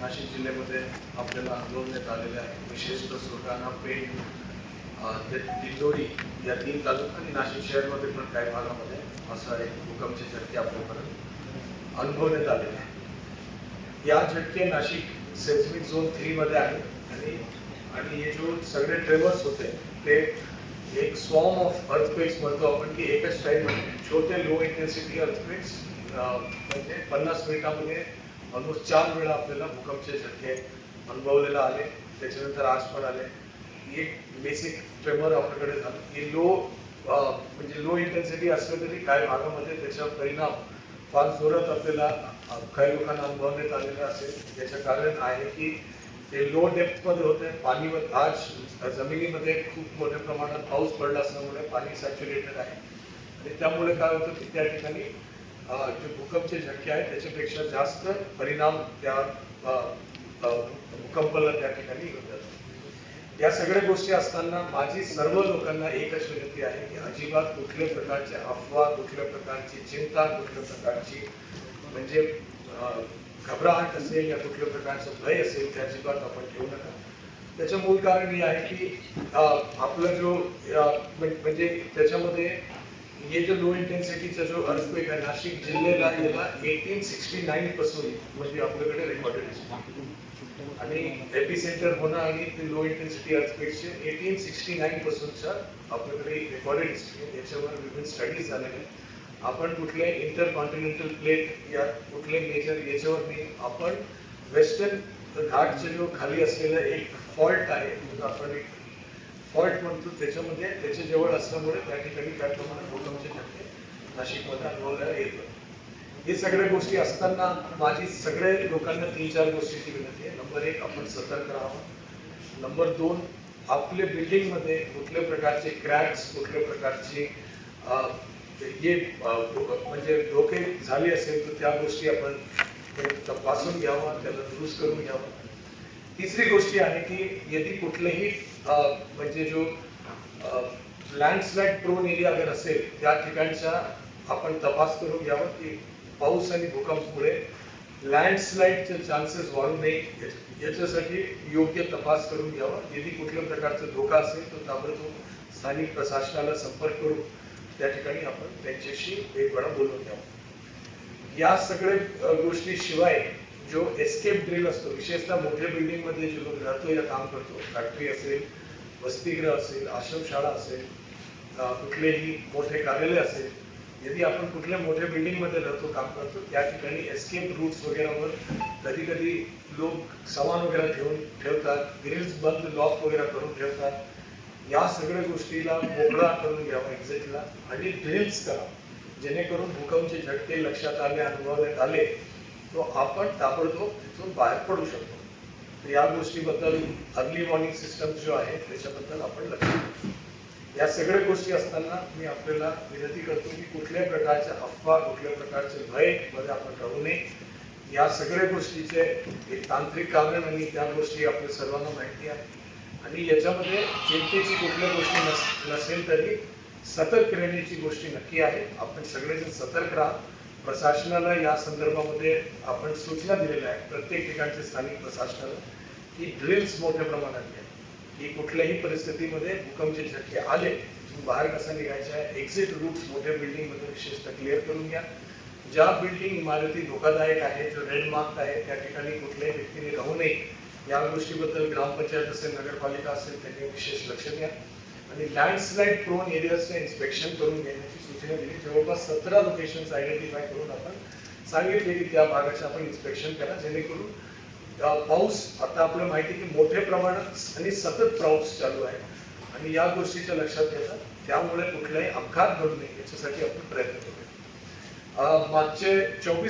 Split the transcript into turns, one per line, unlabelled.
नाशिक जिल्ह्यामध्ये आपल्याला अनुभवण्यात आलेले आहे. विशेषतः सुरगाणा, पेण, दिंडोरी या 3 तालुका आणि नाशिक शहरामध्ये पण काही भागामध्ये असा एक भूकंपचे झटके आपल्यापर्यंत अनुभवण्यात आलेले आहे. या झटके नाशिक सेस्मिक झोन 3 मध्ये आहे आणि हे जो सगळे ट्रेवर्स होते ते एक स्वॉर्म ऑफ अर्थक्वेक्स म्हणतो आपण की एकच टाईममध्ये छोटे लो इंटेन्सिटी अर्थक्वेक्स म्हणजे 50 मिनिटामध्ये ऑलमोस्ट 4 वेळा आपल्याला भूकंपचे झटके अनुभवलेला आले. त्याच्यानंतर आज पण आले. एक बेसिक ट्रेमर आपल्याकडे झालं की म्हणजे लो इंटेन्सिटी असलं तरी काही भागामध्ये त्याचा परिणाम फार जोरात आपल्याला काही लोकांना अनुभवण्यात आलेला असेल. याचं कारण आहे की ते लो डेप्थमध्ये होते. पाणीवर आज जमिनीमध्ये खूप मोठ्या प्रमाणात पाऊस पडला असल्यामुळे पाणी सॅच्युरेटेड आहे आणि त्यामुळे काय होतं की त्या ठिकाणी जे भूकंपचे झटके आहेत त्याच्यापेक्षा जास्त परिणाम त्या भूकंपाला त्या ठिकाणी होतात. या सगळ्या गोष्टी असताना माझी सर्व लोकांना एकच विनंती आहे की अजिबात कुठल्या प्रकारच्या अफवा, कुठल्या प्रकारची चिंता, कुठल्या प्रकारची म्हणजे घबराहट असेल या कुठल्या प्रकारचं भय असेल ते अजिबात आपण ठेवू नका. त्याचं मूळ कारण हे आहे की आपला जो म्हणजे त्याच्यामध्ये हे जो लो इंटेन्सिटीचा जो अर्थक्वेक आहे नाशिक जिल्ह्याला याला 1869 पासून म्हणजे आपल्याकडे रेकॉर्डेड आहे आणि एपिसेंटर होणं आणि लो इंटेन्सिटी अर्थक्वेकचे 1869 पासूनचा आपल्याकडे रेकॉर्डेड हिस्ट्री आहे. याच्यावर विविध स्टडीज झालेले आहेत. आपण कुठले इंटरकॉन्टिनेंटल प्लेट या कुठले मेजर याच्यावर नाही, आपण वेस्टर्न घाटचे जो खाली असलेला एक फॉल्ट आहे आपण एक फॉल्ट म्हणतो त्याच्यामध्ये त्याच्या जवळ असल्यामुळे त्या ठिकाणी काही प्रमाणात भूकंपचे झटके नाशिकमध्ये अनुभवल्याला येतात. हे सगळ्या गोष्टी असताना माझी सगळे लोकांना 3-4 गोष्टीची विनंती आहे. नंबर 1 आपण सतर्क राहावं. नंबर 2 आपल्या बिल्डिंगमध्ये कुठल्या प्रकारचे क्रॅक्स, कुठल्या प्रकारचे हे म्हणजे धोके झाले असेल तर त्या गोष्टी आपण तपासून घ्यावा, त्याला दुरुस्त करून घ्यावा. तिसरी गोष्ट आहे की यदि कुठलेही म्हणजे जो लँडस्लाइड प्रोन एरिया अगर असेल त्या ठिकाणचा आपण तपास करून घ्यावा की पाऊस आणि भूकंपामुळे लँडस्लाइडचे चान्सेस वाढू नये याच्यासाठी योग्य तपास करून घ्यावा. यदि कुठल्या प्रकारचा धोका असेल तर ताबडतोब स्थानिक प्रशासनाला संपर्क करून त्या ठिकाणी आपण त्यांच्याशी एक वेळा बोलून घ्यावं. या सगळ्या गोष्टीशिवाय जो एस्केप ड्रिल असतो विशेषतः मोठ्या बिल्डिंगमध्ये जे लोक राहतो या काम करतो, फॅक्टरी असेल, वसतिगृह असेल, आश्रमशाळा असेल, कुठलेही मोठे कार्यालय असेल, यदि आपण कुठल्या मोठ्या बिल्डिंगमध्ये राहतो काम करतो त्या ठिकाणी एस्केप रूट्स वगैरेवर कधी कधी लोक सामान वगैरे ठेवतात, ग्रिल्स बंद लॉक वगैरे करून ठेवतात. या सगळ्या गोष्टीला मोकळा करून घ्यावा एक्झिटला आणि ड्रिल्स करा जेणेकरून भूकंपचे झटके लक्षात आले, अनुभवण्यात आले तो आपण ताबडतोब तिथून बाहेर पडू शकतो. तर या गोष्टीबद्दल अर्ली वॉर्निंग सिस्टम जो आहे त्याच्याबद्दल आपण लक्ष देऊ. या सगळ्या गोष्टी असताना मी आपल्याला विनंती करतो की कुठल्याही प्रकारच्या अफवा, कुठल्या प्रकारचे भय मध्ये आपण राहू नये. या सगळ्या गोष्टीचे एक तांत्रिक कारण आणि त्या गोष्टी आपल्या सर्वांना माहिती आहे आणि याच्यामध्ये चिंतेची कुठल्या गोष्टी नसेल तरी सतर्क राहण्याची गोष्टी नक्की आहे. आपण सगळेजण सतर्क राहा. प्रशासनाला या संदर्भामध्ये आपण सूचना दिलेल्या आहेत प्रत्येक ठिकाणच्या स्थानिक प्रशासनाला की ड्रिल्स मोठ्या प्रमाणात घ्या की कुठल्याही परिस्थितीमध्ये भूकंपचे झटके आले बाहेर कसा निघायचं आहे. एक्झिट रूट्स मोठ्या बिल्डिंगमध्ये विशेषतः क्लिअर करून घ्या. ज्या बिल्डिंग इमारती धोकादायक आहे, जो रेड मार्क आहे त्या ठिकाणी कुठल्याही व्यक्तीने राहू नये या गोष्टीबद्दल ग्रामपंचायत असेल, नगरपालिका असेल त्यांनी विशेष लक्ष द्या आणि लँडस्लाइड प्रोन एरियाचं इन्स्पेक्शन करून घेण्याची सूचना दिली. जवळपास 17 लोकेशन्स आयडेंटिफाय करून आपण सांगितले की त्या भागाचं आपण इन्स्पेक्शन करा जेणेकरून पाऊस आता आपल्याला माहिती की मोठ्या प्रमाणात आणि सतत पाऊस चालू आहे आणि या गोष्टीच्या लक्षात घेतात त्यामुळे कुठलाही अपघात घडू नये याच्यासाठी आपण प्रयत्न करूया. मागचे 24